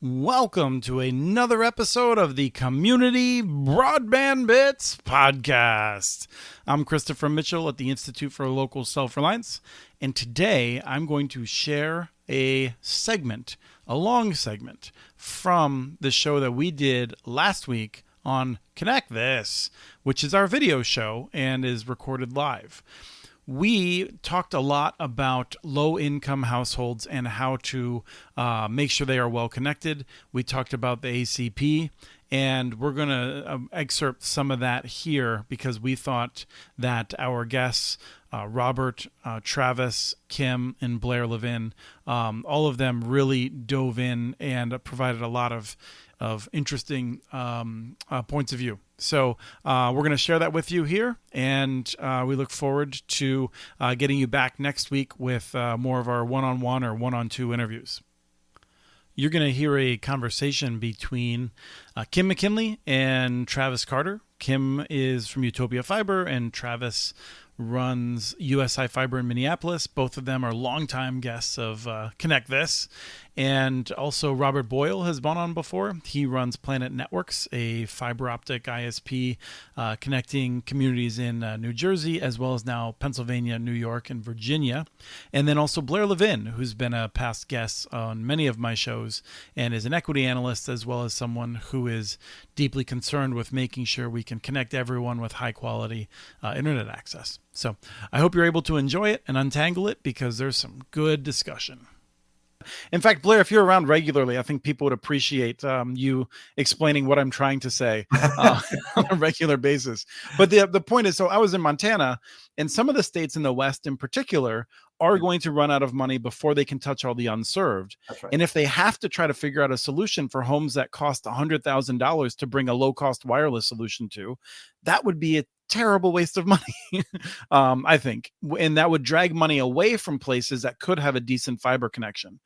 Welcome to another episode of the Community Broadband Bits podcast. I'm Christopher Mitchell at the Institute for Local Self-Reliance, and today I'm going to share a long segment from the show that we did last week on Connect This, which is our video show and is recorded live. We talked a lot about low-income households and how to make sure they are well connected. We talked about the ACP, and we're going to excerpt some of that here because we thought that our guests, Robert, Travis, Kim, and Blair Levin, all of them really dove in and provided a lot of interesting points of view. So we're going to share that with you here, and we look forward to getting you back next week with more of our one-on-one or one-on-two interviews. You're going to hear a conversation between Kim McKinley and Travis Carter. Kim is from Utopia Fiber, and Travis runs USI Fiber in Minneapolis. Both of them are longtime guests of Connect This. And also Robert Boyle has been on before. He runs Planet Networks, a fiber optic ISP connecting communities in New Jersey, as well as now Pennsylvania, New York, and Virginia. And then also Blair Levin, who's been a past guest on many of my shows and is an equity analyst, as well as someone who is deeply concerned with making sure we can connect everyone with high quality internet access. So I hope you're able to enjoy it and untangle it because there's some good discussion. In fact, Blair, if you're around regularly, I think people would appreciate you explaining what I'm trying to say on a regular basis. But the point is, so I was in Montana, and some of the states in the West in particular are going to run out of money before they can touch all the unserved. That's right. And if they have to try to figure out a solution for homes that cost $100,000 to bring a low-cost wireless solution to, that would be a terrible waste of money, I think. And that would drag money away from places that could have a decent fiber connection.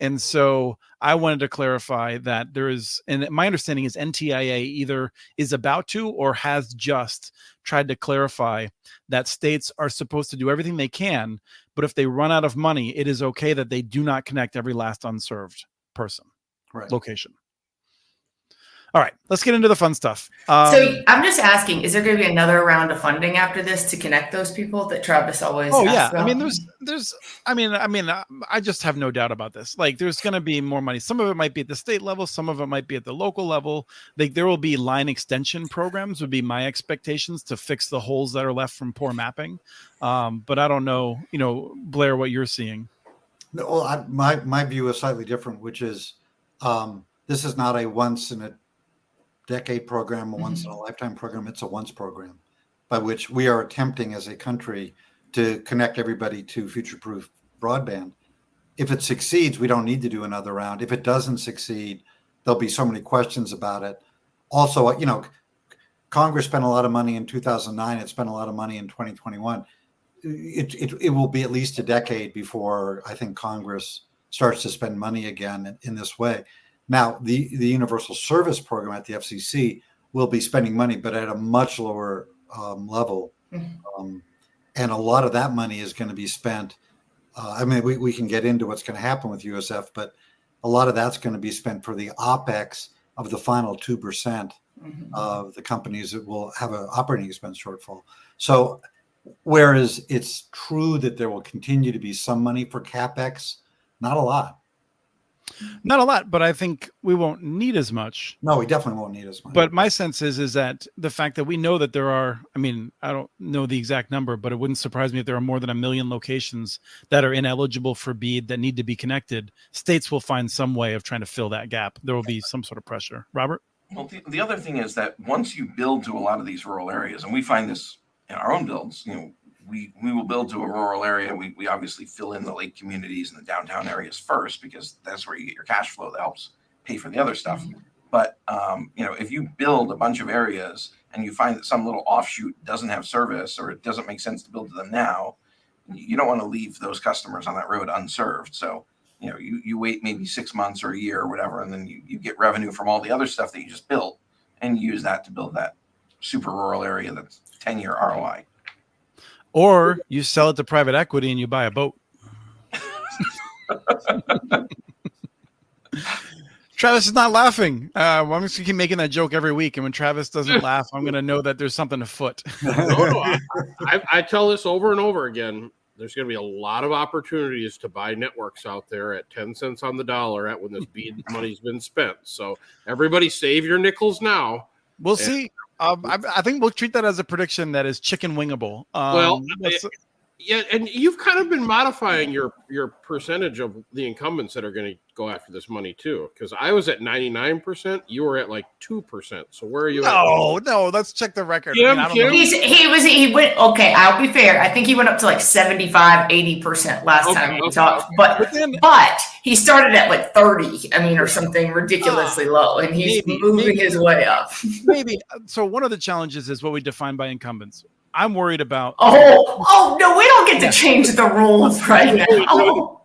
And so I wanted to clarify that there is, and my understanding is NTIA either is about to or has just tried to clarify that states are supposed to do everything they can, but if they run out of money, it is okay that they do not connect every last unserved person, location. All right, let's get into the fun stuff. So I'm just asking, is there going to be another round of funding after this to connect those people that Travis always asks about? I mean, I just have no doubt about this. Like, there's going to be more money. Some of it might be at the state level. Some of it might be at the local level. Like, there will be line extension programs would be my expectations to fix the holes that are left from poor mapping. But I don't know, Blair, what you're seeing. No, my view is slightly different, which is this is not a once in a decade program, a once in a lifetime program. It's a once program by which we are attempting as a country to connect everybody to future-proof broadband. If it succeeds, we don't need to do another round. If it doesn't succeed, there'll be so many questions about it. Also, Congress spent a lot of money in 2009. It spent a lot of money in 2021. It will be at least a decade before I think Congress starts to spend money again in this way. Now, the Universal Service Program at the FCC will be spending money, but at a much lower level. And a lot of that money is going to be spent. We can get into what's going to happen with USF, but a lot of that's going to be spent for the OPEX of the final 2% of the companies that will have an operating expense shortfall. So whereas it's true that there will continue to be some money for CapEx, not a lot. Not a lot, but I think we won't need as much. No, we definitely won't need as much. But my sense is that the fact that we know that there are, I don't know the exact number, but it wouldn't surprise me if there are more than 1 million locations that are ineligible for BEAD that need to be connected. States will find some way of trying to fill that gap. There will be some sort of pressure. Robert? Well, the other thing is that once you build to a lot of these rural areas, and we find this in our own builds, we will build to a rural area. We obviously fill in the lake communities and the downtown areas first because that's where you get your cash flow that helps pay for the other stuff. But if you build a bunch of areas and you find that some little offshoot doesn't have service or it doesn't make sense to build to them now, you don't want to leave those customers on that road unserved. So you wait maybe 6 months or a year or whatever, and then you get revenue from all the other stuff that you just built and you use that to build that super rural area that's 10-year ROI. Or you sell it to private equity and you buy a boat. Travis is not laughing. Well, I'm just gonna keep making that joke every week, and when Travis doesn't laugh, I'm gonna know that there's something afoot. No, I tell this over and over again. There's going to be a lot of opportunities to buy networks out there at 10 cents on the dollar at when this BEAD money's been spent. So everybody save your nickels now. We'll see. I think we'll treat that as a prediction that is chicken wingable. Yeah, and you've kind of been modifying your percentage of the incumbents that are going to go after this money too. Because I was at 99%, you were at like 2%. So where are you? No. Let's check the record. Kim, He went. Okay, I'll be fair. I think he went up to like 75, 80% last time we talked. But he started at like 30. I mean, or something ridiculously low, and he's moving his way up. Maybe. So one of the challenges is what we define by incumbents. I'm worried about. Oh no, we don't get to change the rules right now.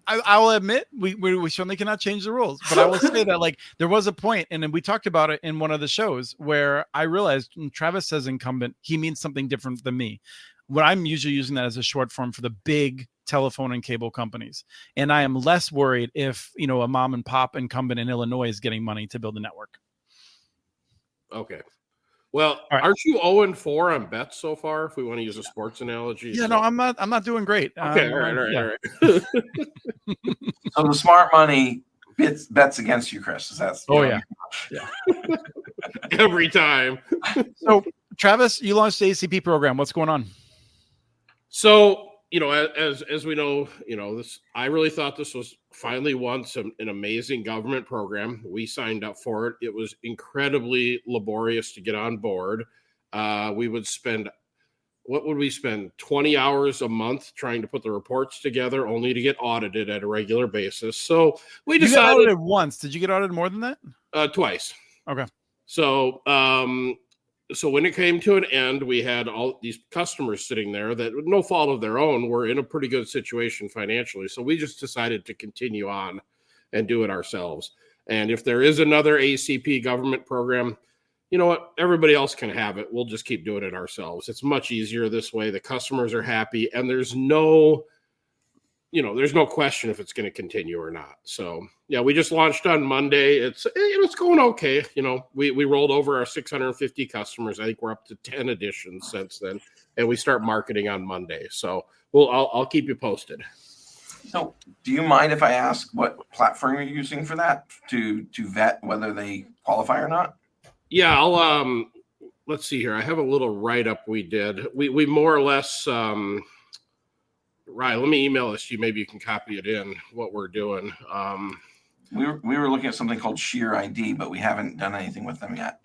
I'll admit we certainly cannot change the rules, but I will say that like there was a point, and then we talked about it in one of the shows where I realized when Travis says incumbent, he means something different than me. What I'm usually using that as a short form for the big telephone and cable companies, and I am less worried if a mom and pop incumbent in Illinois is getting money to build a network. Okay. Well, right. Aren't you 0-4 on bets so far? If we want to use a sports analogy. Yeah, no, I'm not doing great. Okay, all right. So the smart money bets against you, Chris. Is that? Yeah. Every time. So, Travis, you launched the ACP program. What's going on? So, as we know, this. I really thought this was finally once an amazing government program. We signed up for it. It was incredibly laborious to get on board. We would spend, 20 hours a month trying to put the reports together, only to get audited at a regular basis. So we decided. You got audited once. Did you get audited more than that? Twice. Okay. So, So when it came to an end, we had all these customers sitting there that, with no fault of their own, were in a pretty good situation financially. So we just decided to continue on and do it ourselves. And if there is another ACP government program, you know what? Everybody else can have it. We'll just keep doing it ourselves. It's much easier this way. The customers are happy, and there's no question if it's going to continue or not. So yeah, we just launched on Monday. It's going okay. We rolled over our 650 customers. I think we're up to 10 additions since then, and we start marketing on Monday. So I'll keep you posted. So do you mind if I ask what platform you're using for that to vet whether they qualify or not? Yeah, let's see here. I have a little write-up we did. We more or less, Right, let me email this to you. Maybe you can copy it in what we're doing. We were looking at something called Sheer ID, but we haven't done anything with them yet.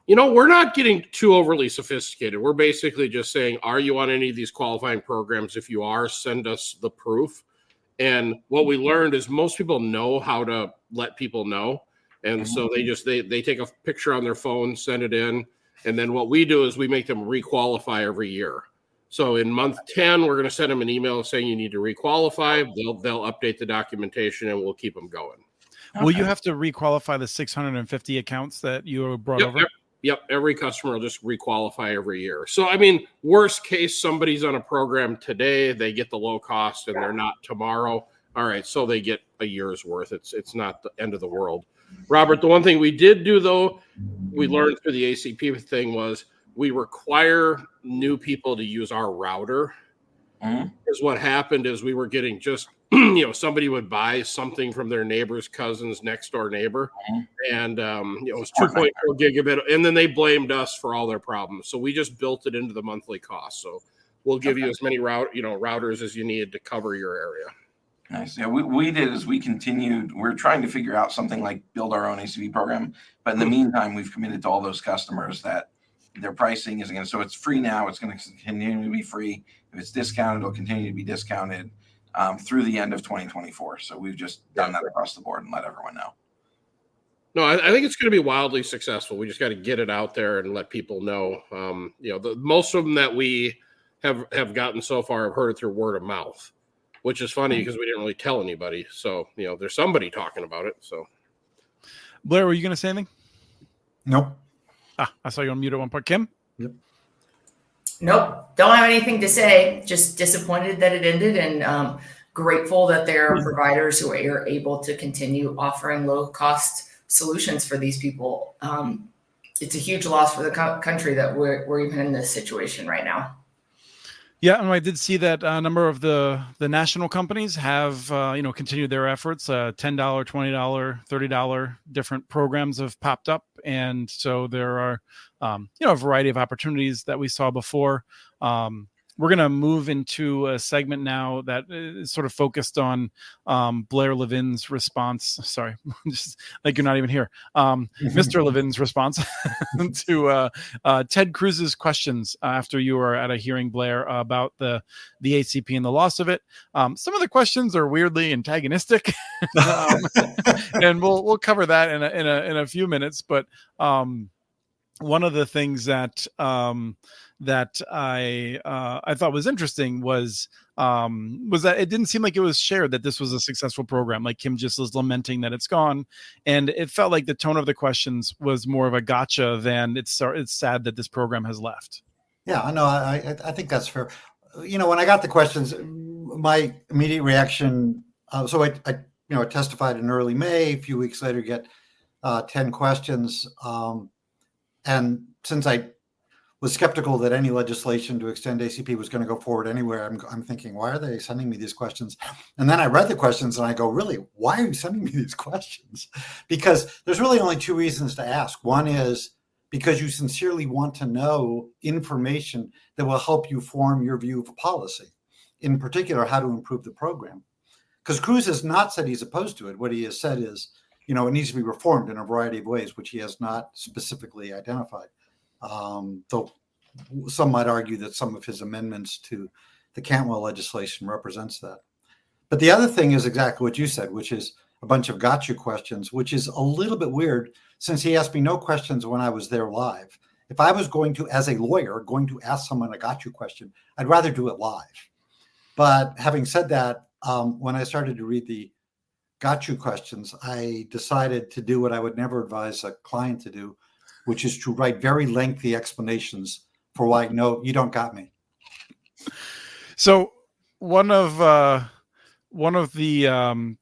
We're not getting too overly sophisticated. We're basically just saying, are you on any of these qualifying programs? If you are, send us the proof. And what we learned is most people know how to let people know. And so they take a picture on their phone, send it in. And then what we do is we make them requalify every year. So in month 10, we're going to send them an email saying you need to requalify. They'll update the documentation, and we'll keep them going. Okay. Will you have to requalify the 650 accounts that you brought over? Yep. Every customer will just requalify every year. So, I mean, worst case, somebody's on a program today, they get the low cost, and they're not tomorrow. All right, so they get a year's worth. It's not the end of the world. Robert, the one thing we did do, though, we learned through the ACP thing was we require new people to use our router. Because what happened is we were getting just, somebody would buy something from their neighbor's cousin's next door neighbor. And it was 2.4 gigabit. And then they blamed us for all their problems. So we just built it into the monthly cost. So we'll give you as many routers as you need to cover your area. Nice. Yeah, we did is we continued. We're trying to figure out something like build our own ACP program. But in the meantime, we've committed to all those customers that their pricing is again. So it's free now. It's going to continue to be free. If it's discounted, it'll continue to be discounted through the end of 2024. So we've just done that across the board and let everyone know. No, I think it's going to be wildly successful. We just got to get it out there and let people know. Most of them that we have gotten so far have heard it through word of mouth, which is funny because we didn't really tell anybody. So, there's somebody talking about it. So, Blair, were you going to say anything? Nope. I saw you on mute at one part. Kim? Yep. Nope. Don't have anything to say. Just disappointed that it ended. And grateful that there are providers who are able to continue offering low cost solutions for these people. It's a huge loss for the country that we're even in this situation right now. Yeah, and I did see that a number of the national companies have continued their efforts. $10, $20, $30 different programs have popped up, and so there are a variety of opportunities that we saw before. We're going to move into a segment now that is sort of focused on Blair Levin's response. Sorry, just like you're not even here. Mr. Levin's response to Ted Cruz's questions after you were at a hearing, Blair, about the ACP and the loss of it. Some of the questions are weirdly antagonistic, and we'll cover that in a few minutes. But one of the things that I thought was interesting was that it didn't seem like it was shared that this was a successful program. Like Kim just was lamenting that it's gone, and it felt like the tone of the questions was more of a gotcha than it's sad that this program has left. Yeah, I know. I think that's fair. When I got the questions, my immediate reaction. So I testified in early May. A few weeks later, get 10 questions. And since I was skeptical that any legislation to extend ACP was going to go forward anywhere, I'm thinking, why are they sending me these questions? And then I read the questions and I go, really, why are you sending me these questions? Because there's really only two reasons to ask. One is because you sincerely want to know information that will help you form your view of policy, in particular, how to improve the program. Because Cruz has not said he's opposed to it. What he has said is, it needs to be reformed in a variety of ways, which he has not specifically identified. Though some might argue that some of his amendments to the Cantwell legislation represents that. But the other thing is exactly what you said, which is a bunch of gotcha questions, which is a little bit weird since he asked me no questions when I was there live. If I was going to, as a lawyer, ask someone a gotcha question, I'd rather do it live. But having said that, when I started to read the gotcha questions, I decided to do what I would never advise a client to do, which is to write very lengthy explanations for why, no, you don't got me. So one of the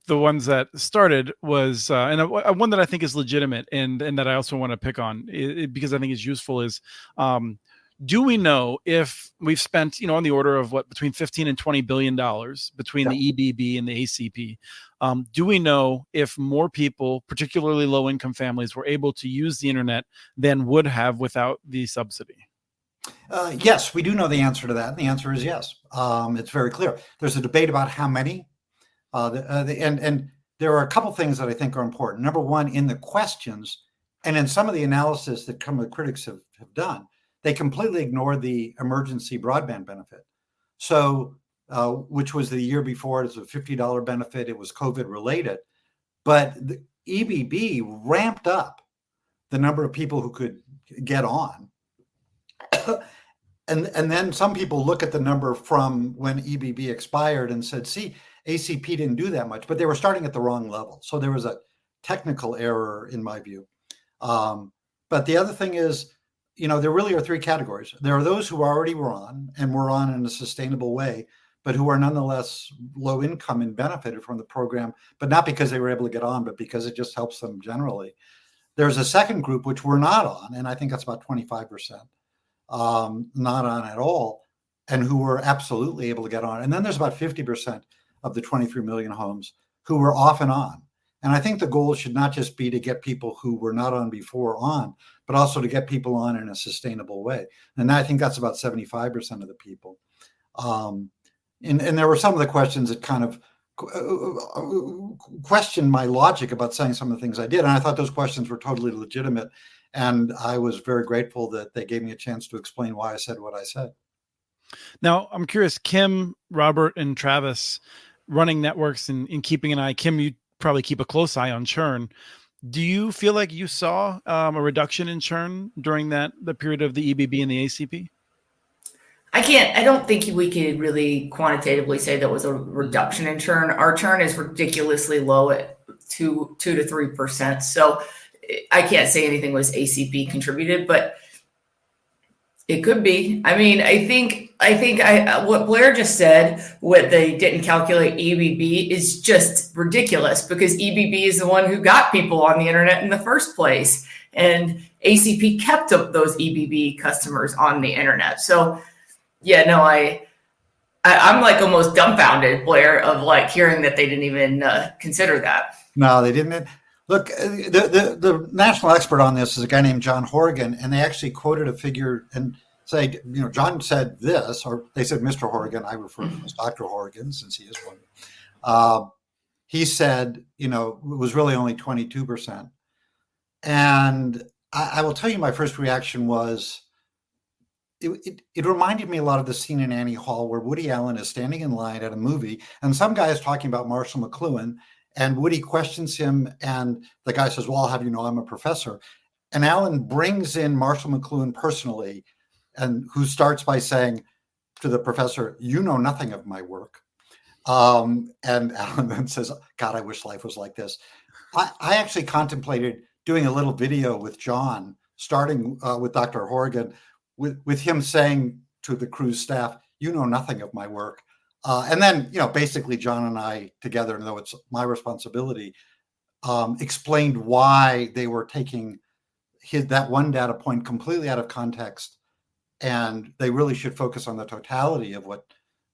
ones that started was, and one that I think is legitimate and that I also want to pick on because I think is useful is, do we know if we've spent, on the order of between $15 and $20 billion between the EBB and the ACP? Do we know if more people, particularly low-income families, were able to use the internet than would have without the subsidy? Yes, we do know the answer to that. And the answer is yes. It's very clear. There's a debate about how many, and there are a couple things that I think are important. Number one, in the questions and in some of the analysis that some of the critics have done, they completely ignored the emergency broadband benefit. So, which was the year before, it was a $50 benefit. It was COVID related, but the EBB ramped up the number of people who could get on. And then some people look at the number from when EBB expired and said, see, ACP didn't do that much, but they were starting at the wrong level. So there was a technical error in my view. But the other thing is, there really are three categories. There are those who already were on and were on in a sustainable way, but who are nonetheless low income and benefited from the program, but not because they were able to get on, but because it just helps them generally. There's a second group, which we're not on, and I think that's about 25%, not on at all, and who were absolutely able to get on. And then there's about 50% of the 23 million homes who were off and on. And I think the goal should not just be to get people who were not on before on, but also to get people on in a sustainable way. And I think that's about 75% of the people. And there were some of the questions that kind of questioned my logic about saying some of the things I did. And I thought those questions were totally legitimate. And I was very grateful that they gave me a chance to explain why I said what I said. Now, I'm curious, Kim, Robert, and Travis running networks and keeping an eye. Kim, you probably keep a close eye on churn. Do you feel like you saw a reduction in churn during the period of the EBB and the ACP? I don't think we could really quantitatively say that was a reduction in churn. Our churn is ridiculously low at 2 to 3%. So I can't say anything was ACP contributed, but It could be. I mean, I think what Blair just said, what they didn't calculate EBB is just ridiculous because EBB is the one who got people on the internet in the first place. And ACP kept up those EBB customers on the internet. So yeah, no, I'm like almost dumbfounded, Blair, of like hearing that they didn't even consider that. No, they didn't. Look, the national expert on this is a guy named John Horgan, and they actually quoted a figure and say, John said this, or they said Mr. Horgan. I refer to him as Dr. Horgan since he is one. He said, it was really only 22%. And I will tell you, my first reaction was, it reminded me a lot of the scene in Annie Hall where Woody Allen is standing in line at a movie, and some guy is talking about Marshall McLuhan. And Woody questions him, and the guy says, well, I'll have you know I'm a professor. And Alan brings in Marshall McLuhan personally, and who starts by saying to the professor, you know nothing of my work. And Alan then says, God, I wish life was like this. I actually contemplated doing a little video with John, starting with Dr. Horgan, with him saying to the cruise staff, you know nothing of my work. And then, basically John and I together, and though it's my responsibility, explained why they were taking that one data point completely out of context. And they really should focus on the totality of what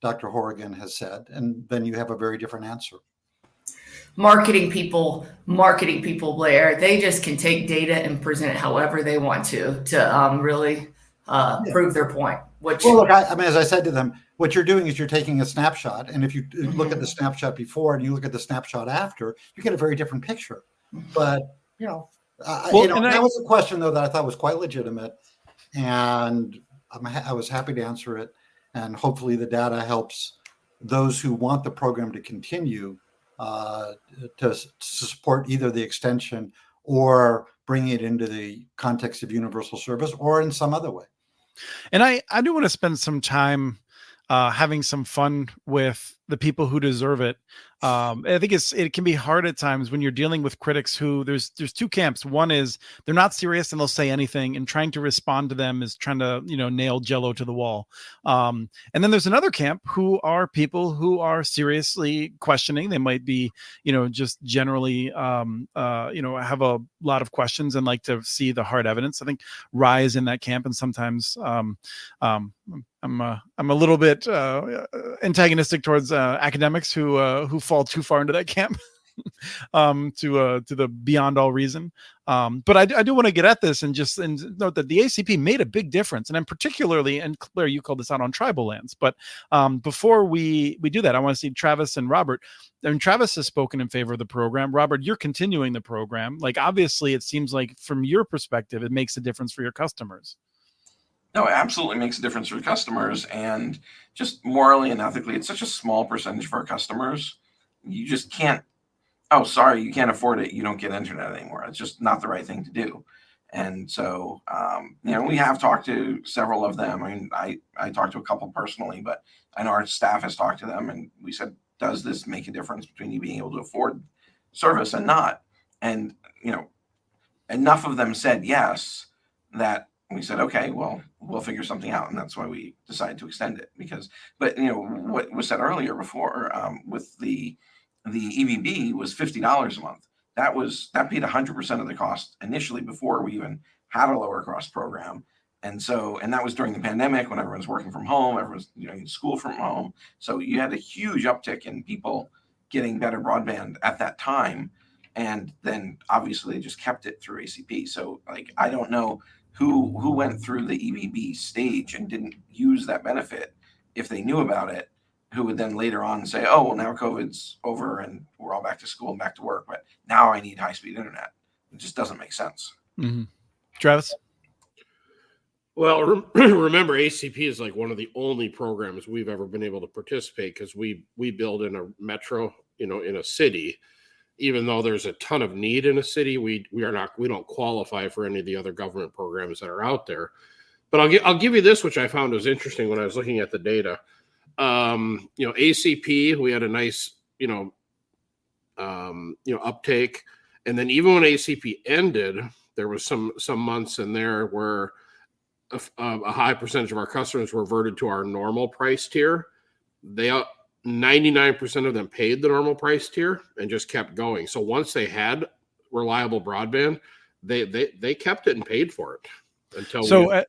Dr. Horgan has said. And then you have a very different answer. Marketing people, Blair, they just can take data and present it however they want to really prove their point. Well, look, I mean, as I said to them, what you're doing is you're taking a snapshot, and if you look at the snapshot before and you look at the snapshot after, you get a very different picture. But that was a question though that I thought was quite legitimate, and I was happy to answer it. And hopefully, the data helps those who want the program to continue to support either the extension or bring it into the context of universal service or in some other way. And I do want to spend some time having some fun with the people who deserve it. I think it can be hard at times when you're dealing with critics who there's two camps. One is they're not serious and they'll say anything, and trying to respond to them is trying to nail Jello to the wall. And then there's another camp who are people who are seriously questioning. They might be just generally have a lot of questions and like to see the hard evidence. I think Rye is in that camp, and sometimes I'm a little bit antagonistic towards academics who fall too far into that camp to the beyond all reason. But I do want to get at this and note that the ACP made a big difference, and I'm particularly, and Claire, you called this out on tribal lands. But before we do that, I want to see Travis and Robert. And Travis has spoken in favor of the program. Robert, you're continuing the program. Like, obviously, it seems like from your perspective, it makes a difference for your customers. No, it absolutely makes a difference for customers, and just morally and ethically, it's such a small percentage for our customers. You just can't, oh, sorry, you can't afford it, you don't get internet anymore. It's just not the right thing to do. And so, we have talked to several of them. I mean, I talked to a couple personally, but I know our staff has talked to them, and we said, does this make a difference between you being able to afford service and not? And, enough of them said yes, that we said, okay, well, we'll figure something out. And that's why we decided to extend it but what was said earlier before with the EBB was $50 a month. That paid 100% of the cost initially before we even had a lower cost program. And that was during the pandemic when everyone's working from home, everyone's in school from home. So you had a huge uptick in people getting better broadband at that time. And then obviously they just kept it through ACP. So I don't know who went through the EBB stage and didn't use that benefit, if they knew about it, who would then later on say, oh, well, now COVID's over and we're all back to school and back to work, but now I need high-speed internet. It just doesn't make sense. Mm-hmm. Travis? Well, remember, ACP is like one of the only programs we've ever been able to participate, because we build in a metro, in a city. Even though there's a ton of need in a city, we don't qualify for any of the other government programs that are out there. But I'll give you this, which I found was interesting when I was looking at the data. ACP, we had a nice uptake, and then even when ACP ended, there was some months in there where a high percentage of our customers reverted to our normal price tier. 99% of them paid the normal price tier and just kept going. So once they had reliable broadband, they kept it and paid for it until the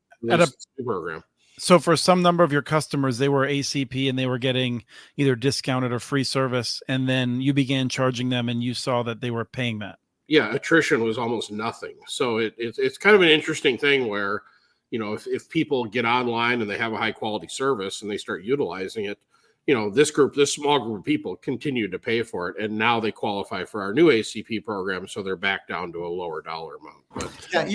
program. So for some number of your customers, they were ACP and they were getting either discounted or free service, and then you began charging them and you saw that they were paying that. Yeah, attrition was almost nothing. So it's kind of an interesting thing where, if people get online and they have a high quality service and they start utilizing it, this small group of people continue to pay for it, and now they qualify for our new ACP program, so they're back down to a lower dollar amount. But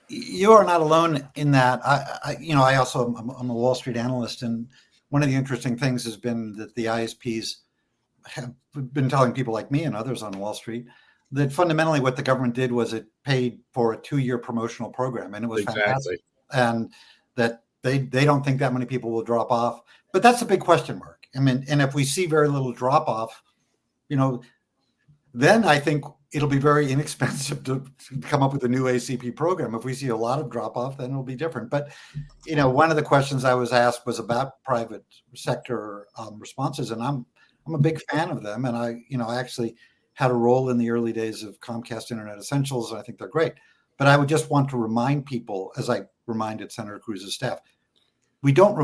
you are not alone in that. I also I'm a Wall Street analyst, and one of the interesting things has been that the ISPs have been telling people like me and others on Wall Street that fundamentally what the government did was it paid for a 2-year promotional program, and it was fantastic, and that they don't think that many people will drop off. But that's a big question mark. I mean, and if we see very little drop off, then I think it'll be very inexpensive to come up with a new ACP program. If we see a lot of drop off, then it'll be different. But, one of the questions I was asked was about private sector responses, and I'm a big fan of them. And I actually had a role in the early days of Comcast Internet Essentials, and I think they're great. But I would just want to remind people, as I reminded Senator Cruz's staff, we don't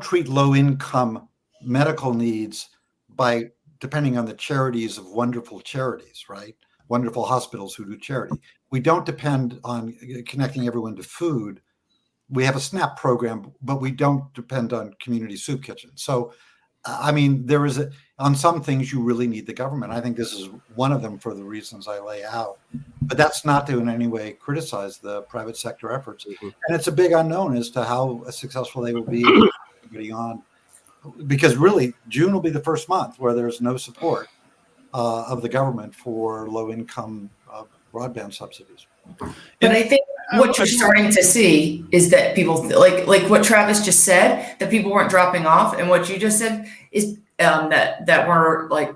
treat low income medical needs by depending on the charities of wonderful charities, right? Wonderful hospitals who do charity. We don't depend on connecting everyone to food. We have a SNAP program, but we don't depend on community soup kitchens. So, on some things you really need the government. I think this is one of them for the reasons I lay out. But that's not to in any way criticize the private sector efforts. Mm-hmm. And it's a big unknown as to how successful they will be on. Because really, June will be the first month where there's no support of the government for low-income broadband subsidies. But I think what you're starting to see is that people, like what Travis just said, that people weren't dropping off, and what you just said is that we're like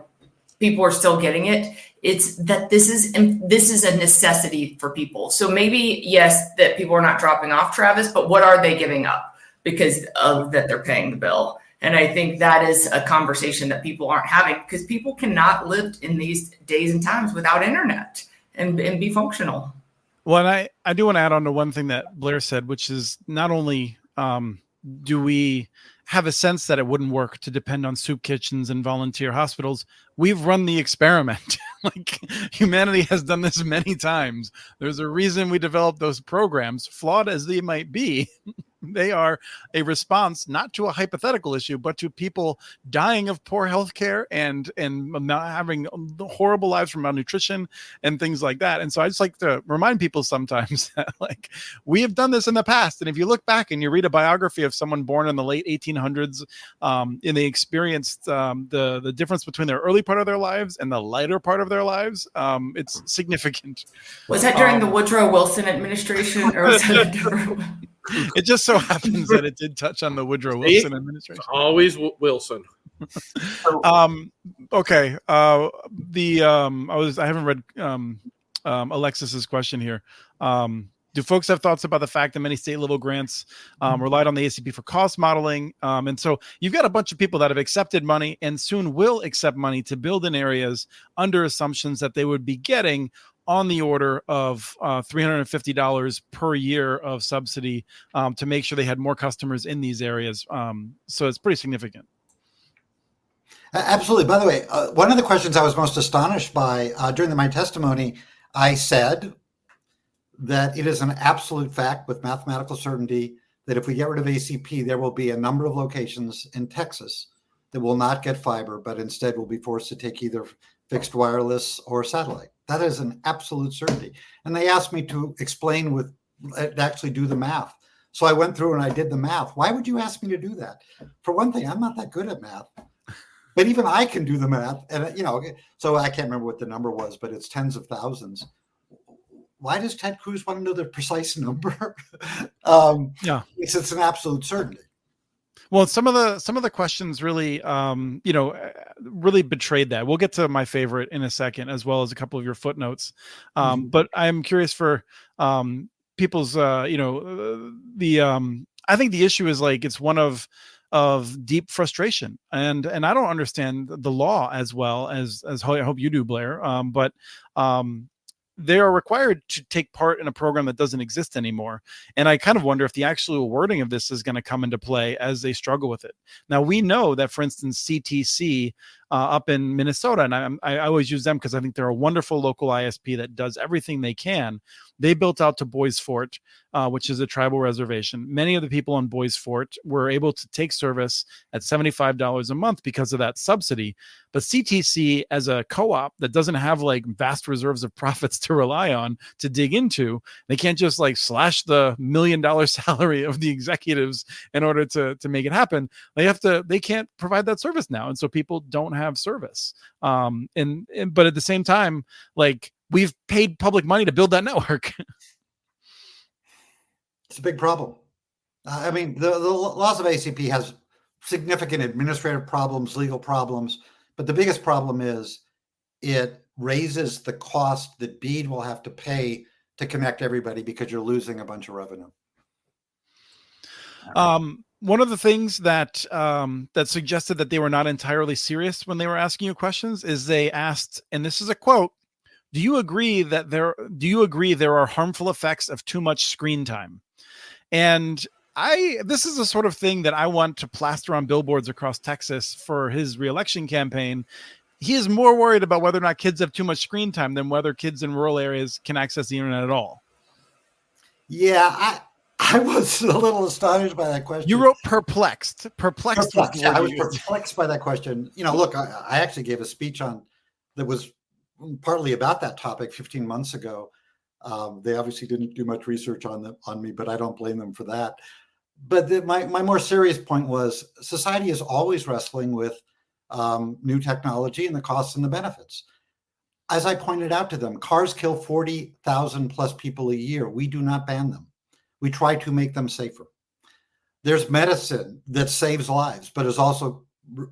people are still getting it. It's that this is a necessity for people. So maybe yes, that people are not dropping off, Travis, but what are they giving up because of that they're paying the bill? And I think that is a conversation that people aren't having because people cannot live in these days and times without internet and be functional. Well, and I do want to add on to one thing that Blair said, which is not only do we have a sense that it wouldn't work to depend on soup kitchens and volunteer hospitals, we've run the experiment. Like humanity has done this many times. There's a reason we developed those programs, flawed as they might be. They are a response not to a hypothetical issue, but to people dying of poor health care and not having horrible lives from malnutrition and things like that. And so I just like to remind people sometimes that like we have done this in the past. And if you look back and you read a biography of someone born in the late 1800s, and they experienced the difference between their early part of their lives and the lighter part of their lives, it's significant. Was that during the Woodrow Wilson administration, or was that a different one? It just so happens that it did touch on the Woodrow Wilson administration. Always Wilson. Okay. I haven't read Alexis's question here. Do folks have thoughts about the fact that many state level grants relied on the ACP for cost modeling? And so you've got a bunch of people that have accepted money and soon will accept money to build in areas under assumptions that they would be getting on the order of $350 per year of subsidy to make sure they had more customers in these areas. So it's pretty significant. Absolutely. By the way, one of the questions I was most astonished by during my testimony, I said that it is an absolute fact with mathematical certainty that if we get rid of ACP, there will be a number of locations in Texas that will not get fiber, but instead will be forced to take either fixed wireless or satellite. That is an absolute certainty. And they asked me to explain actually do the math. So I went through and I did the math. Why would you ask me to do that? For one thing, I'm not that good at math, but even I can do the math. And, so I can't remember what the number was, but it's tens of thousands. Why does Ted Cruz want to know the precise number? Yeah. It's an absolute certainty. Well, some of the questions really, really betrayed that. We'll get to my favorite in a second, as well as a couple of your footnotes. But I'm curious for people's, I think the issue is like it's one of deep frustration, and I don't understand the law as well as I hope you do, Blair. But they are required to take part in a program that doesn't exist anymore. And I kind of wonder if the actual wording of this is going to come into play as they struggle with it. Now, we know that, for instance, CTC up in Minnesota, and I always use them because I think they're a wonderful local ISP that does everything they can. They built out to Bois Forte, which is a tribal reservation. Many of the people on Bois Forte were able to take service at $75 a month because of that subsidy. But CTC, as a co-op that doesn't have like vast reserves of profits to rely on to dig into, they can't just like slash the $1 million salary of the executives in order to make it happen. They can't provide that service now. And so people don't have service. But at the same time, like, we've paid public money to build that network. It's a big problem. I mean, the loss of ACP has significant administrative problems, legal problems, but the biggest problem is it raises the cost that BEAD will have to pay to connect everybody because you're losing a bunch of revenue. One of the things that suggested that they were not entirely serious when they were asking you questions is they asked, and this is a quote, do you agree there are harmful effects of too much screen time? And this is the sort of thing that I want to plaster on billboards across Texas for his reelection campaign. He is more worried about whether or not kids have too much screen time than whether kids in rural areas can access the internet at all. Yeah, I was a little astonished by that question. You wrote perplexed. Perplexed. Yeah, I was perplexed by that question. Look, I actually gave a speech that was partly about that topic 15 months ago. They obviously didn't do much research on me, but I don't blame them for that. But my more serious point was society is always wrestling with new technology and the costs and the benefits. As I pointed out to them, cars kill 40,000 plus people a year. We do not ban them. We try to make them safer. There's medicine that saves lives, but is also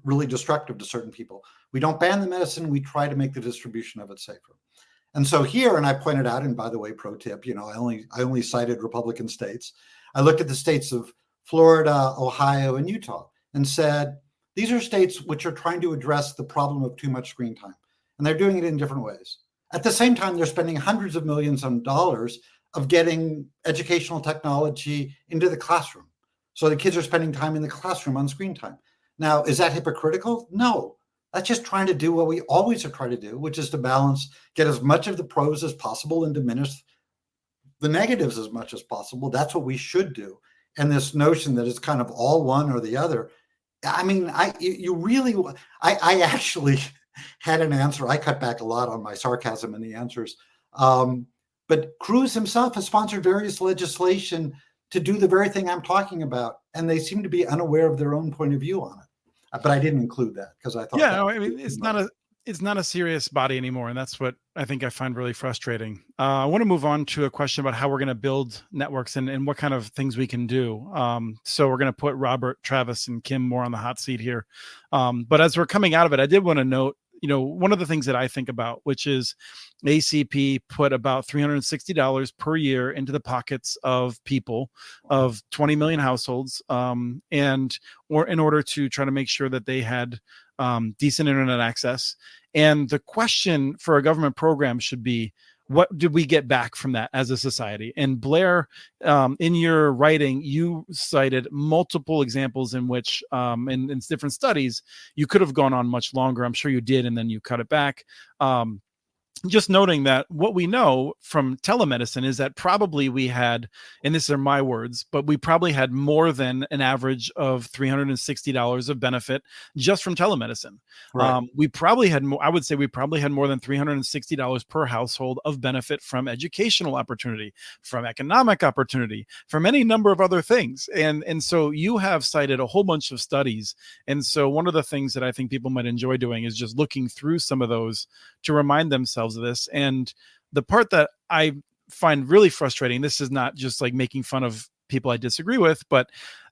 really destructive to certain people. We don't ban the medicine. We try to make the distribution of it safer. And so here, and I pointed out, and by the way, pro tip, I only cited Republican states. I looked at the states of Florida, Ohio, and Utah and said, these are states which are trying to address the problem of too much screen time. And they're doing it in different ways. At the same time, they're spending hundreds of millions of dollars of getting educational technology into the classroom. So the kids are spending time in the classroom on screen time. Now, is that hypocritical? No. That's just trying to do what we always are trying to do, which is to balance, get as much of the pros as possible and diminish the negatives as much as possible. That's what we should do. And this notion that it's kind of all one or the other. I mean, I actually had an answer. I cut back a lot on my sarcasm in the answers. But Cruz himself has sponsored various legislation to do the very thing I'm talking about. And they seem to be unaware of their own point of view on it. But I didn't include that because I thought. Yeah, I mean, it's not a serious body anymore. And that's what I think I find really frustrating. I want to move on to a question about how we're going to build networks and what kind of things we can do. So we're going to put Robert, Travis, and Kim more on the hot seat here. But as we're coming out of it, I did want to note, one of the things that I think about, which is ACP put about $360 per year into the pockets of people, of 20 million households, or in order to try to make sure that they had decent internet access. And the question for a government program should be, what did we get back from that as a society? And Blair, in your writing, you cited multiple examples in which, in different studies, you could have gone on much longer. I'm sure you did, and then you cut it back. Just noting that what we know from telemedicine is that probably we had, and these are my words, but we probably had more than an average of $360 of benefit just from telemedicine. Right. We probably had more, I would say we probably had more than $360 per household of benefit from educational opportunity, from economic opportunity, from any number of other things. And so you have cited a whole bunch of studies. And so one of the things that I think people might enjoy doing is just looking through some of those to remind themselves of this. And the part that I find really frustrating, this is not just like making fun of people I disagree with, but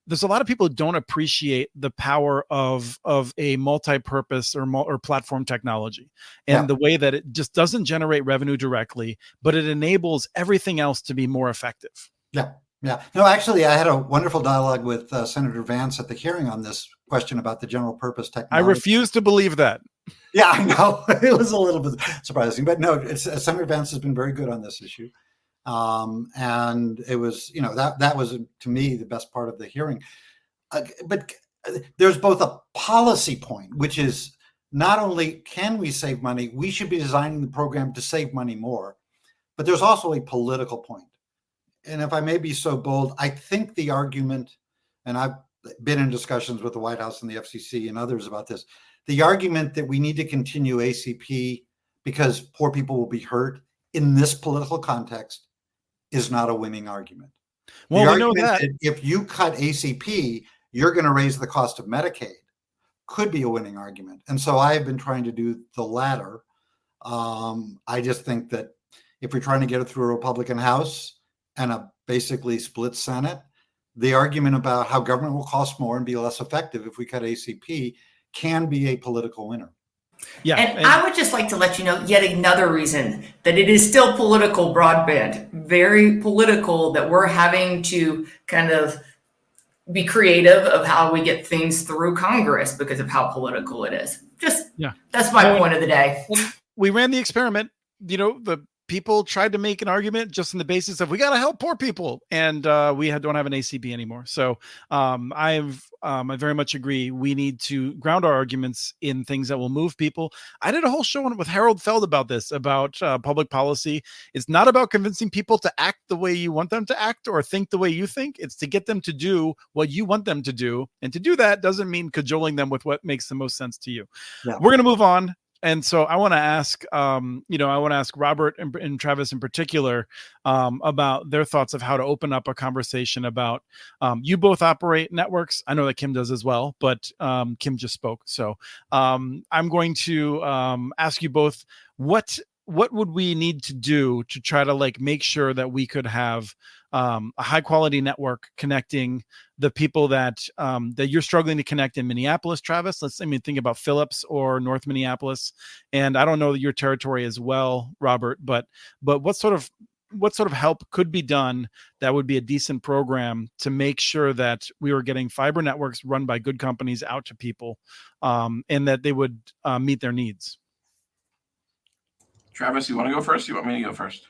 there's a lot of people who don't appreciate the power of a multi-purpose or platform technology, and the way that it just doesn't generate revenue directly, but it enables everything else to be more effective. Yeah. Yeah. No, actually, I had a wonderful dialogue with Senator Vance at the hearing on this question about the general purpose technology. I refuse to believe that. Yeah, I know. It was a little bit surprising, but no, Senator Vance has been very good on this issue. And it was, that was, to me, the best part of the hearing. But there's both a policy point, which is not only can we save money, we should be designing the program to save money more, but there's also a political point. And if I may be so bold, I think the argument, and I've been in discussions with the White House and the FCC and others about this, the argument that we need to continue ACP because poor people will be hurt in this political context is not a winning argument. Well, we know that if you cut ACP, you're going to raise the cost of Medicaid could be a winning argument. And so I have been trying to do the latter. I just think that if we're trying to get it through a Republican House and a basically split Senate, the argument about how government will cost more and be less effective if we cut ACP can be a political winner. Yeah. And I would just like to let you know yet another reason that it is still political broadband, very political, that we're having to kind of be creative of how we get things through Congress because of how political it is. That's my point of the day. We ran the experiment, the people tried to make an argument just on the basis of we got to help poor people, and we don't have an ACB anymore. So I very much agree. We need to ground our arguments in things that will move people. I did a whole show with Harold Feld about this, about public policy. It's not about convincing people to act the way you want them to act or think the way you think. It's to get them to do what you want them to do. And to do that doesn't mean cajoling them with what makes the most sense to you. Yeah. We're going to move on. And so I want to ask, Robert and Travis in particular about their thoughts of how to open up a conversation about, you both operate networks. I know that Kim does as well, but Kim just spoke. So I'm going to ask you both, what would we need to do to try to make sure that we could have a high quality network connecting the people that you're struggling to connect in Minneapolis, Travis? Think about Phillips or North Minneapolis. And I don't know your territory as well, Robert, but what sort of help could be done that would be a decent program to make sure that we were getting fiber networks run by good companies out to people, and that they would meet their needs? Travis, you want to go first? You want me to go first?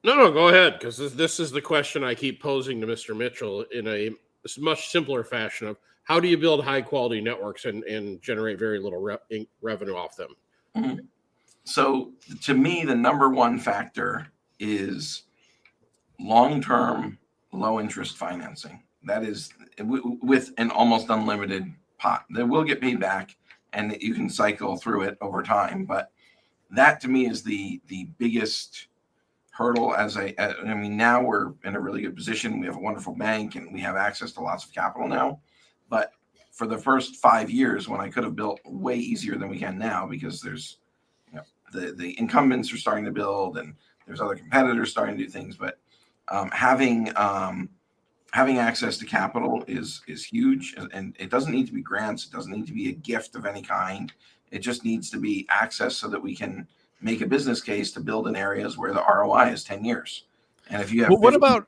No, go ahead, because this is the question I keep posing to Mr. Mitchell in a much simpler fashion of how do you build high-quality networks and generate very little revenue off them? Mm-hmm. So to me, the number one factor is long-term, low-interest financing. That is with an almost unlimited pot that will get paid back, and you can cycle through it over time. But that to me is the biggest hurdle. Now we're in a really good position. We have a wonderful bank and we have access to lots of capital now. But for the first 5 years, when I could have built way easier than we can now, because there's, the incumbents are starting to build and there's other competitors starting to do things. But having access to capital is huge, and it doesn't need to be grants. It doesn't need to be a gift of any kind. It just needs to be access so that we can make a business case to build in areas where the ROI is 10 years. And if you have, what about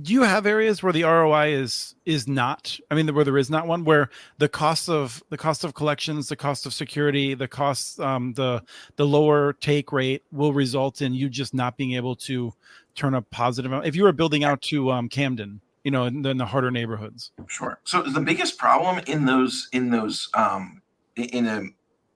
do you have areas where the ROI is not? Where there is not one, where the cost of collections, the cost of security, the cost, the lower take rate will result in you just not being able to turn a positive. If you were building out to Camden, in the harder neighborhoods. Sure. So the biggest problem in a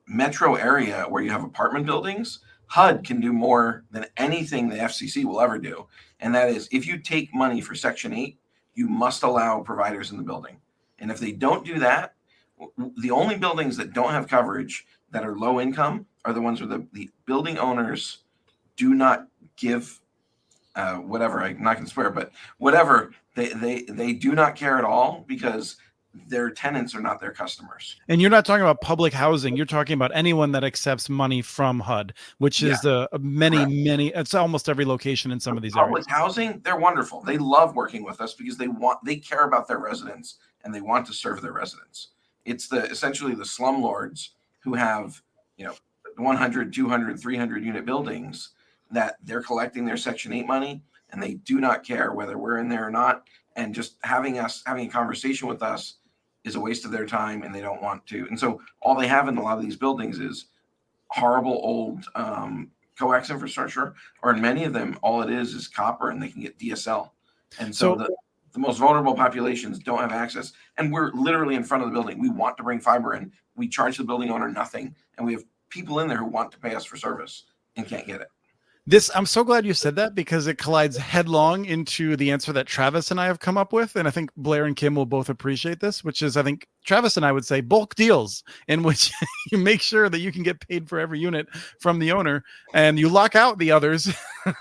metro area where you have apartment buildings, HUD can do more than anything the FCC will ever do. And that is, if you take money for Section 8, you must allow providers in the building. And if they don't do that, the only buildings that don't have coverage that are low income are the ones where the building owners do not give whatever, I'm not going to swear, but whatever, they do not care at all, because their tenants are not their customers. And you're not talking about public housing. You're talking about anyone that accepts money from HUD, which is the many, it's almost every location in some of these public areas. Housing, they're wonderful. They love working with us because they care about their residents and they want to serve their residents. It's essentially the slumlords who have, 100, 200, 300 unit buildings that they're collecting their Section 8 money, and they do not care whether we're in there or not. And just having a conversation with us is a waste of their time, and they don't want to. And so all they have in a lot of these buildings is horrible old coax infrastructure, or in many of them, all it is copper, and they can get DSL. And so the most vulnerable populations don't have access. And we're literally in front of the building. We want to bring fiber in. We charge the building owner nothing. And we have people in there who want to pay us for service and can't get it. I'm so glad you said that, because it collides headlong into the answer that Travis and I have come up with. And I think Blair and Kim will both appreciate this, which is, I think Travis and I would say bulk deals, in which you make sure that you can get paid for every unit from the owner and you lock out the others,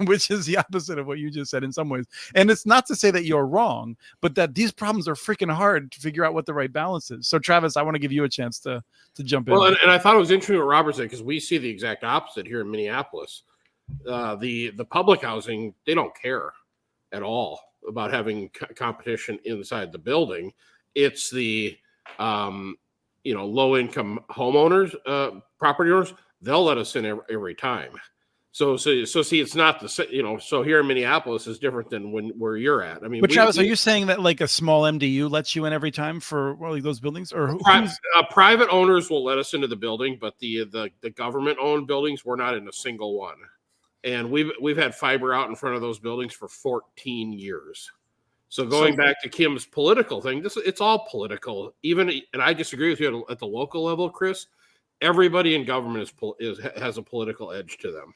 which is the opposite of what you just said in some ways. And it's not to say that you're wrong, but that these problems are freaking hard to figure out what the right balance is. So Travis, I want to give you a chance to jump in. Well, and I thought it was interesting what Robert said, because we see the exact opposite here in Minneapolis. The public housing, they don't care at all about having competition inside the building. It's the low income homeowners, property owners. They'll let us in every time. So see, it's not the so here in Minneapolis is different than where you're at. I mean, but Travis, are you saying that like a small MDU lets you in every time for those buildings, or private owners will let us into the building, but the government owned buildings, we're not in a single one. And we've had fiber out in front of those buildings for 14 years. So going back to Kim's political thing, it's all political. And I disagree with you at the local level, Chris. Everybody in government has a political edge to them,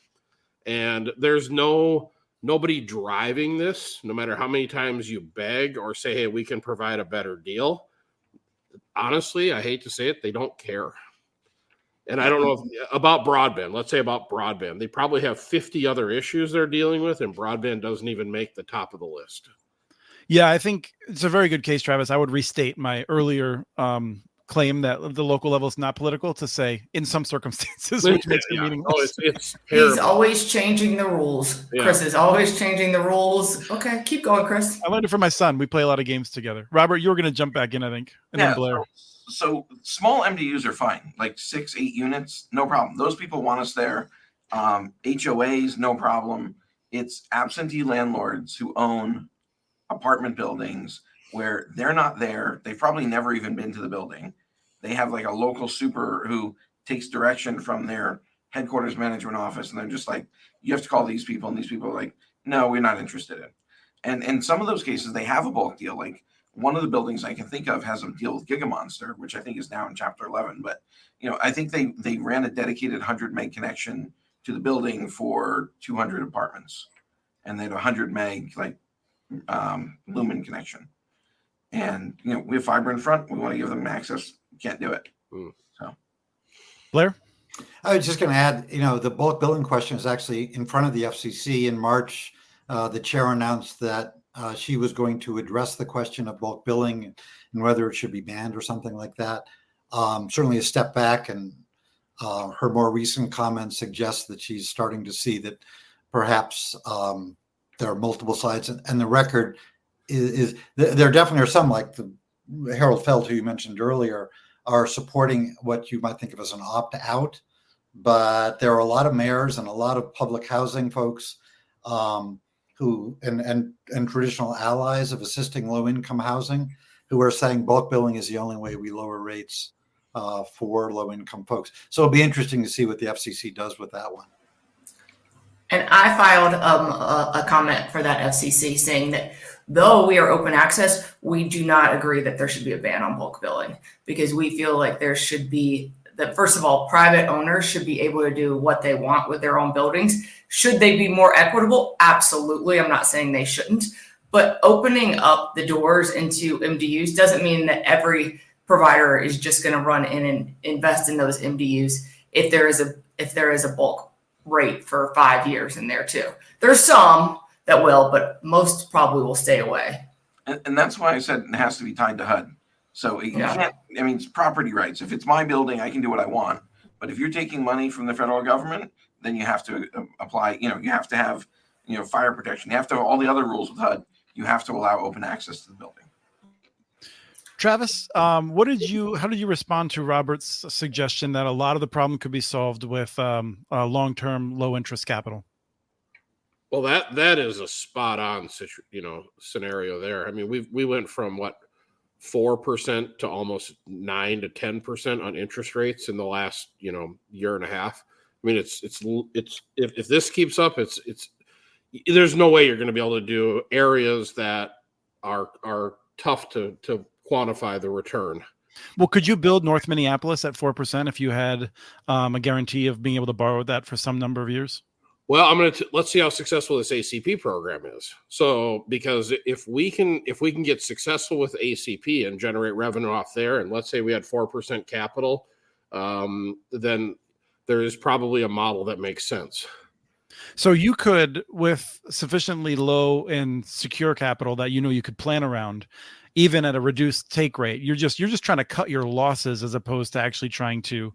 and there's nobody driving this. No matter how many times you beg or say, "Hey, we can provide a better deal." Honestly, I hate to say it, they don't care. And I don't know about broadband. Let's say about broadband. They probably have 50 other issues they're dealing with, and broadband doesn't even make the top of the list. Yeah, I think it's a very good case, Travis. I would restate my earlier claim that the local level is not political to say in some circumstances, which makes it meaningless. It's He's always changing the rules. Yeah. Chris is always changing the rules. Okay, keep going, Chris. I learned it from my son. We play a lot of games together. Robert, you were going to jump back in, I think. And then Blair. So small MDUs are fine, like 6-8 units, no problem. Those people want us there. HOAs, no problem. It's absentee landlords who own apartment buildings where they're not there. They've probably never even been to the building. They have like a local super who takes direction from their headquarters management office, and they're just like, you have to call these people, and these people are like, no, we're not interested in. And in some of those cases, they have a bulk deal. Like one of the buildings I can think of has a deal with Gigamonster, which I think is now in Chapter 11. But I think they ran a dedicated 100 meg connection to the building for 200 apartments, and they had a 100 meg lumen connection. And we have fiber in front. We want to give them access. We can't do it. So, Blair, I was just going to add, the bulk billing question is actually in front of the FCC in March. The chair announced that she was going to address the question of bulk billing and whether it should be banned or something like that. Certainly a step back, and her more recent comments suggest that she's starting to see that perhaps there are multiple sides, and the record is there definitely are some, like the Harold Feld, who you mentioned earlier, are supporting what you might think of as an opt-out, but there are a lot of mayors and a lot of public housing folks who and traditional allies of assisting low-income housing who are saying bulk billing is the only way we lower rates for low-income folks. So it'll be interesting to see what the FCC does with that one. And I filed a comment for that FCC saying that though we are open access, we do not agree that there should be a ban on bulk billing, because we feel like there should be that, first of all, private owners should be able to do what they want with their own buildings. Should they be more equitable? Absolutely. I'm not saying they shouldn't, but opening up the doors into MDUs doesn't mean that every provider is just going to run in and invest in those MDUs if there is a bulk rate for 5 years in there too. There's some that will, but most probably will stay away. And that's why I said it has to be tied to HUD. So you can't, I mean, it's property rights. If it's my building, I can do what I want. But if you're taking money from the federal government, then you have to apply, you have to have, fire protection. You have to have all the other rules with HUD. You have to allow open access to the building. Travis, how did you respond to Robert's suggestion that a lot of the problem could be solved with long-term low interest capital? Well, that is a spot on, scenario there. I mean, we went from 4% to almost 9 to 10% on interest rates in the last, year and a half. I mean, it's if this keeps up, it's there's no way you're going to be able to do areas that are tough to quantify the return. Well, could you build North Minneapolis at 4% if you had a guarantee of being able to borrow that for some number of years? Well, let's see how successful this ACP program is. So, because if we can get successful with ACP and generate revenue off there, and let's say we had 4% capital, then there is probably a model that makes sense. So you could, with sufficiently low and secure capital that you could plan around, even at a reduced take rate, you're just trying to cut your losses as opposed to actually trying to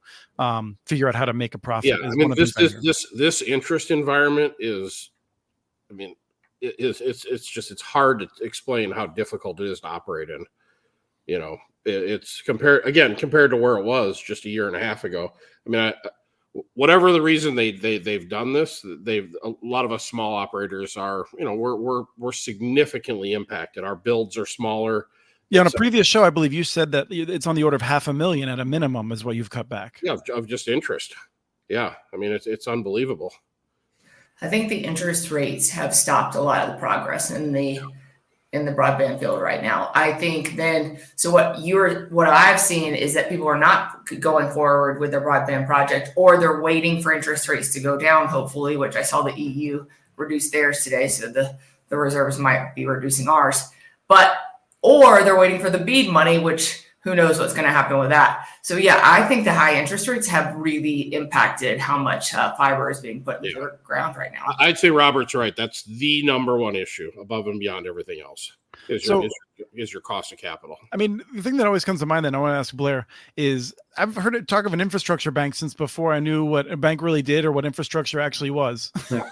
figure out how to make a profit. Yeah, I mean, this interest environment is, I mean, it's hard to explain how difficult it is to operate in. It's compared to where it was just a year and a half ago. I mean, whatever the reason they've done this, a lot of us small operators are, we're significantly impacted. Our builds are smaller. Yeah, on a previous show, I believe you said that it's on the order of $500,000 at a minimum is what you've cut back. Yeah, of just interest. Yeah, I mean, it's unbelievable. I think the interest rates have stopped a lot of the progress in the broadband field right now. I think what I've seen is that people are not going forward with their broadband project, or they're waiting for interest rates to go down, hopefully, which I saw the EU reduce theirs today. So the reserves might be reducing ours, or they're waiting for the BEAD money, which who knows what's going to happen with that. So yeah, I think the high interest rates have really impacted how much fiber is being put into the ground right now. I'd say Robert's right. That's the number one issue above and beyond everything else is your cost of capital. I mean, the thing that always comes to mind that I want to ask Blair is I've heard it talk of an infrastructure bank since before I knew what a bank really did or what infrastructure actually was. Yeah.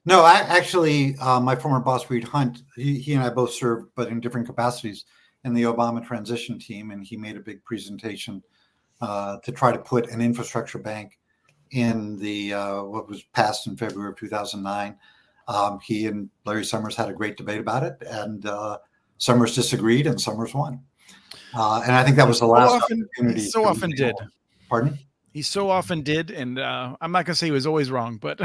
No, actually, my former boss, Reed Hunt, he and I both served, but in different capacities, in the Obama transition team, and he made a big presentation to try to put an infrastructure bank in the what was passed in February of 2009. He and Larry Summers had a great debate about it, and Summers disagreed, and Summers won. And I think that was the last opportunity. He so often did. Pardon? He so often did, and I'm not going to say he was always wrong, but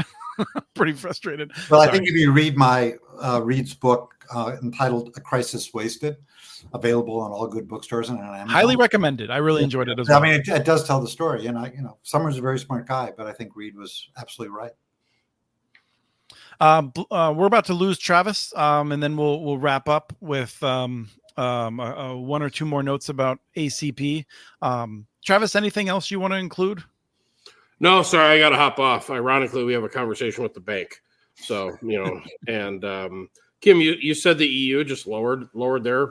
pretty frustrated. Well, I think if you read Reed's book entitled "A Crisis Wasted," available on all good bookstores and on Amazon, highly recommed. I really enjoyed it as well. I mean, it does tell the story, and Summers is a very smart guy, but I think Reed was absolutely right. We're about to lose Travis, and then we'll wrap up with one or two more notes about ACP. Travis, anything else you want to include? No, sorry, I got to hop off. Ironically, we have a conversation with the bank. So, and Kim, you said the EU just lowered their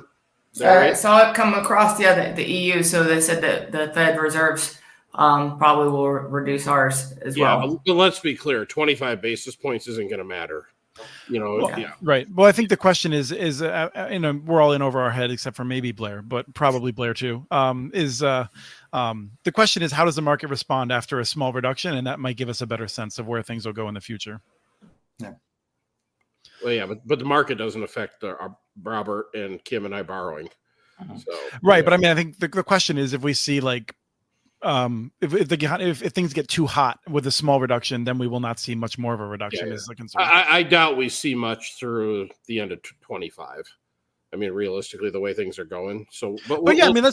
I saw it come across the EU. So they said that the Fed reserves probably will reduce ours as well. Yeah, but let's be clear: 25 basis points isn't going to matter. Right. Well, I think the question is we're all in over our head except for maybe Blair, but probably Blair too. The question is, how does the market respond after a small reduction, and that might give us a better sense of where things will go in the future. Yeah. Well, yeah, but the market doesn't affect our Robert and Kim and I borrowing. So, right, but I mean, I think the question is if we see if things get too hot with a small reduction, then we will not see much more of a reduction. Is the concern. I doubt we see much through the end of 25. I mean, realistically, the way things are going. So, but yeah, I mean,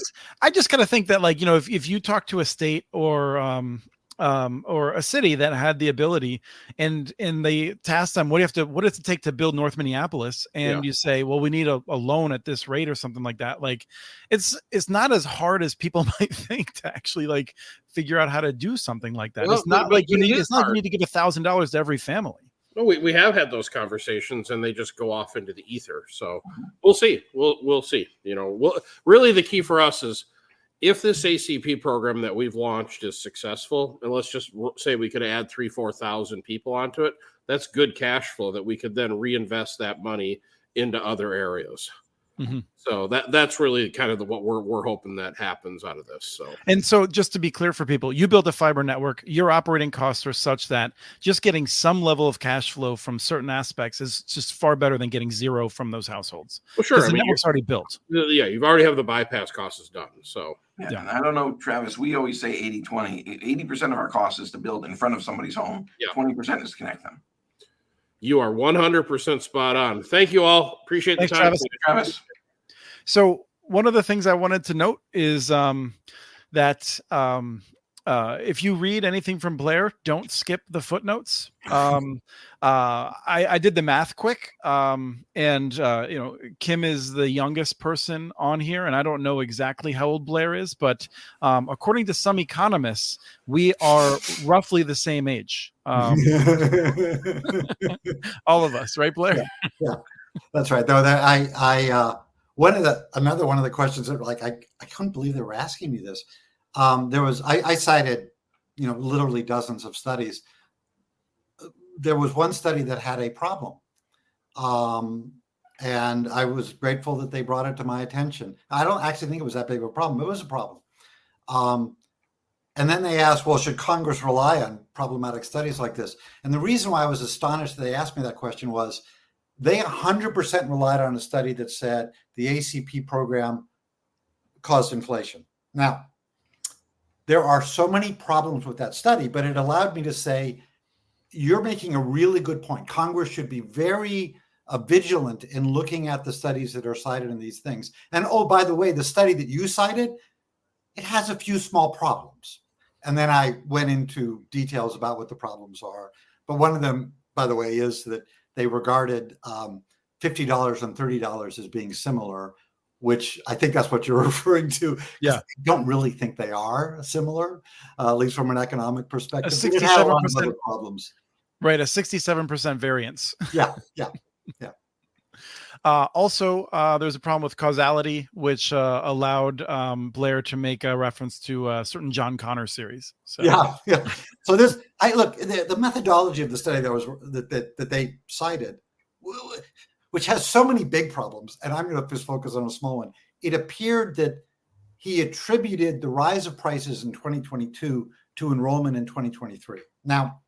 I just kind of think that, if you talk to a state or a city that had the ability and they tasked them, what does it take to build North Minneapolis? And you say, well, we need a loan at this rate or something like that. It's not as hard as people might think to actually figure out how to do something like that. Well, it's not you need to give $1,000 to every family. No, we have had those conversations, and they just go off into the ether. So we'll see. We'll see. Really the key for us is if this ACP program that we've launched is successful, and let's just say we could add 3,000-4,000 people onto it, that's good cash flow that we could then reinvest that money into other areas. Mm-hmm. So that's really kind of what we're hoping that happens out of this. So just to be clear for people, you build a fiber network, your operating costs are such that just getting some level of cash flow from certain aspects is just far better than getting zero from those households. Well, sure. The network's already built. Yeah, you've already have the bypass costs done. So yeah. And I don't know, Travis, we always say 80-20. 80% of our cost is to build in front of somebody's home. Yeah. 20% is to connect them. You are 100% spot on. Thank you all. Appreciate the time. Travis. So one of the things I wanted to note is that if you read anything from Blair, don't skip the footnotes. I did the math quick, and Kim is the youngest person on here, and I don't know exactly how old Blair is, but according to some economists, we are roughly the same age. All of us, right, Blair? Yeah, that's right. Though that another one of the questions that I couldn't believe they were asking me this. I cited, literally dozens of studies. There was one study that had a problem. And I was grateful that they brought it to my attention. I don't actually think it was that big of a problem. It was a problem. And then they asked, well, should Congress rely on problematic studies like this? And the reason why I was astonished that they asked me that question was they 100% relied on a study that said the ACP program caused inflation. Now, there are so many problems with that study, but it allowed me to say, you're making a really good point. Congress should be very vigilant in looking at the studies that are cited in these things. And oh, by the way, the study that you cited, it has a few small problems. And then I went into details about what the problems are. But one of them, by the way, is that they regarded $50 and $30 as being similar, which I think that's what you're referring to. Yeah. I don't really think they are similar, at least from an economic perspective. 67% problems. Right, a 67% variance. Yeah. Also, there's a problem with causality, which allowed Blair to make a reference to a certain John Connor series. So. Yeah. So the methodology of the study that they cited, which has so many big problems, and I'm going to just focus on a small one. It appeared that he attributed the rise of prices in 2022 to enrollment in 2023. Now,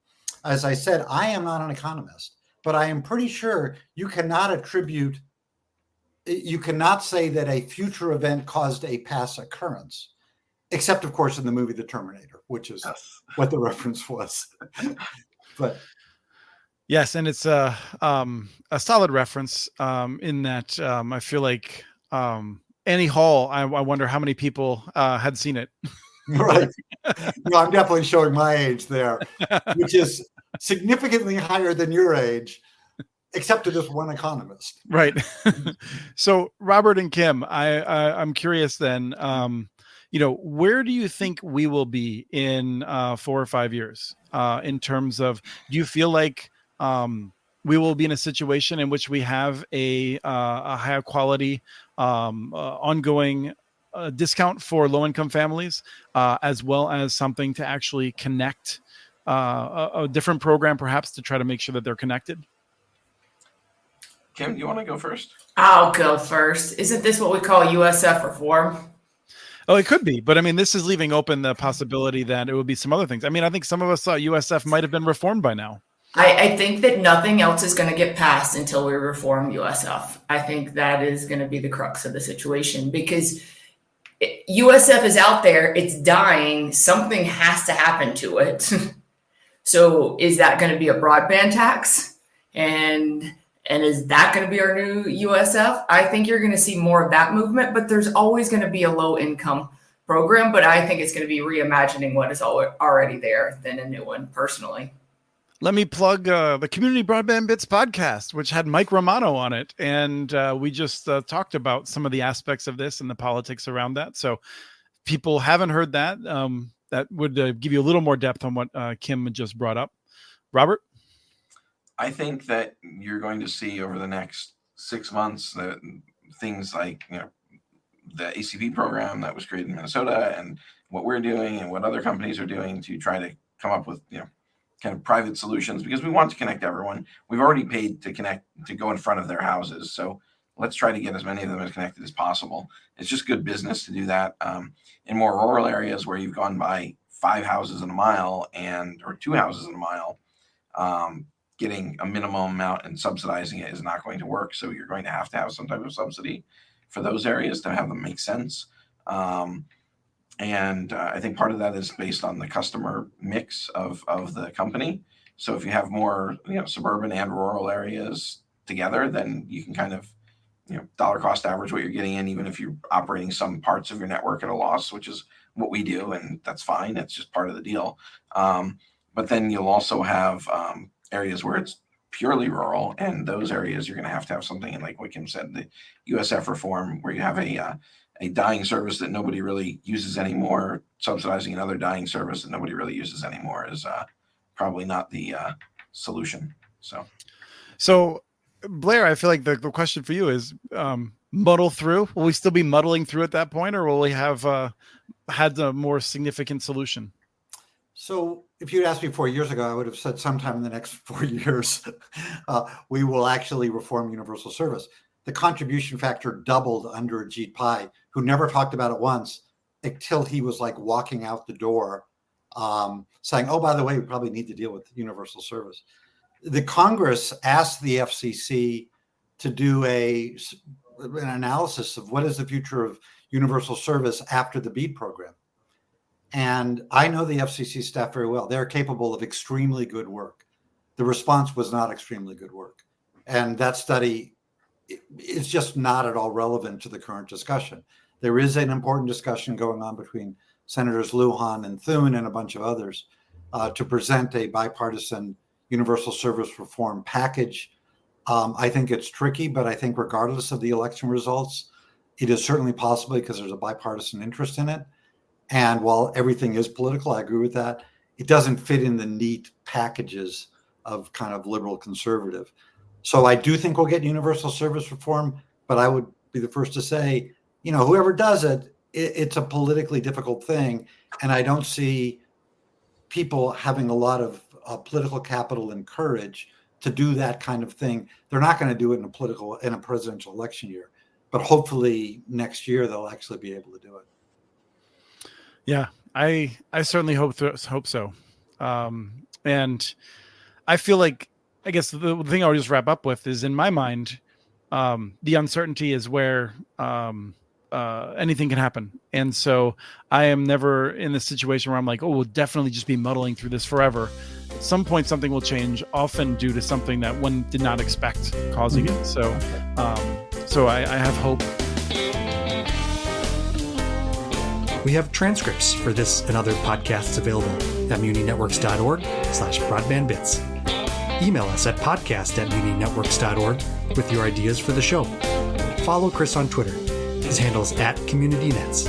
as I said, I am not an economist, but I am pretty sure you cannot say that a future event caused a past occurrence, except, of course, in the movie The Terminator, which is what the reference was. But yes, and it's a solid reference in that I feel like Annie Hall, I wonder how many people had seen it. Right. No, I'm definitely showing my age there, which is significantly higher than your age, except to this one economist. Right. So Robert and Kim, I'm curious then, where do you think we will be in 4 or 5 years in terms of, do you feel like we will be in a situation in which we have a higher quality ongoing discount for low-income families, as well as something to actually connect a different program, perhaps, to try to make sure that they're connected? Kim, do you want to go first? I'll go first. Isn't this what we call USF reform? Oh, it could be. But I mean, this is leaving open the possibility that it would be some other things. I mean, I think some of us thought USF might have been reformed by now. I think that nothing else is going to get passed until we reform USF. I think that is going to be the crux of the situation, because USF is out there. It's dying. Something has to happen to it. So is that going to be a broadband tax? And is that going to be our new USF? I think you're going to see more of that movement, but there's always going to be a low income program. But I think it's going to be reimagining what is already there than a new one, personally. Let me plug the Community Broadband Bits podcast, which had Mike Romano on it. And we just talked about some of the aspects of this and the politics around that. So if people haven't heard that, that would give you a little more depth on what Kim just brought up. Robert? I think that you're going to see over the next 6 months that things like, the ACP program that was created in Minnesota and what we're doing and what other companies are doing to try to come up with, kind of private solutions, because we want to connect everyone. We've already paid to connect, to go in front of their houses. So let's try to get as many of them as connected as possible. It's just good business to do that. In more rural areas where you've gone by 5 houses in a mile or 2 houses in a mile, getting a minimum amount and subsidizing it is not going to work. So you're going to have some type of subsidy for those areas to have them make sense. And I think part of that is based on the customer mix of the company. So if you have more, suburban and rural areas together, then you can kind of, dollar cost average what you're getting in, even if you're operating some parts of your network at a loss, which is what we do. And that's fine. It's just part of the deal. But then you'll also have areas where it's purely rural, and those areas you're going to have something. And like Kim said, the USF reform, where you have a dying service that nobody really uses anymore, subsidizing another dying service that nobody really uses anymore is probably not the solution. So Blair, I feel like the question for you is muddle through. Will we still be muddling through at that point, or will we have had a more significant solution? So if you'd asked me 4 years ago, I would have said sometime in the next 4 years, we will actually reform universal service. The contribution factor doubled under Ajit Pai, who never talked about it once until he was like walking out the door saying, oh, by the way, we probably need to deal with universal service. The Congress asked the FCC to do an analysis of what is the future of universal service after the BEAD program. And I know the FCC staff very well. They're capable of extremely good work. The response was not extremely good work. And that study is just not at all relevant to the current discussion. There is an important discussion going on between Senators Lujan and Thune and a bunch of others to present a bipartisan universal service reform package. I think it's tricky, but I think regardless of the election results, it is certainly possible because there's a bipartisan interest in it. And while everything is political, I agree with that, it doesn't fit in the neat packages of kind of liberal conservative. So I do think we'll get universal service reform, but I would be the first to say, whoever does it, it's a politically difficult thing. And I don't see people having a lot of political capital and courage to do that kind of thing. They're not going to do it in a presidential election year, but hopefully next year they'll actually be able to do it. Yeah, I certainly hope so. And I feel like, I guess the thing I'll just wrap up with is, in my mind, the uncertainty is where anything can happen. And so I am never in the situation where I'm like, oh, we'll definitely just be muddling through this forever. At some point, something will change, often due to something that one did not expect causing it. So I have hope. We have transcripts for this and other podcasts available at muninetworks.org/broadbandbits. Email us at podcast@muninetworks.org with your ideas for the show. Follow Chris on Twitter. His handle's @CommunityNets.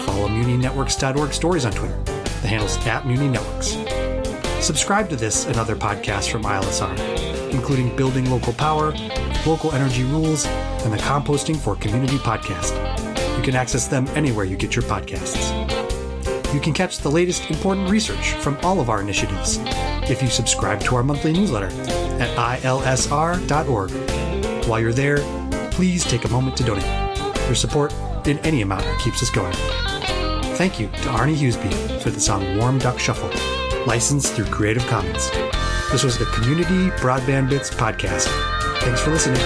Follow muninetworks.org stories on Twitter. The handle's @muninetworks. Subscribe to this and other podcasts from ILSR, including Building Local Power, Local Energy Rules, and the Composting for Community podcast. You can access them anywhere you get your podcasts. You can catch the latest important research from all of our initiatives if you subscribe to our monthly newsletter at ilsr.org. While you're there, please take a moment to donate. Your support in any amount keeps us going. Thank you to Arnie Hughesby for the song Warm Duck Shuffle, licensed through Creative Commons. This was the Community Broadband Bits podcast. Thanks for listening.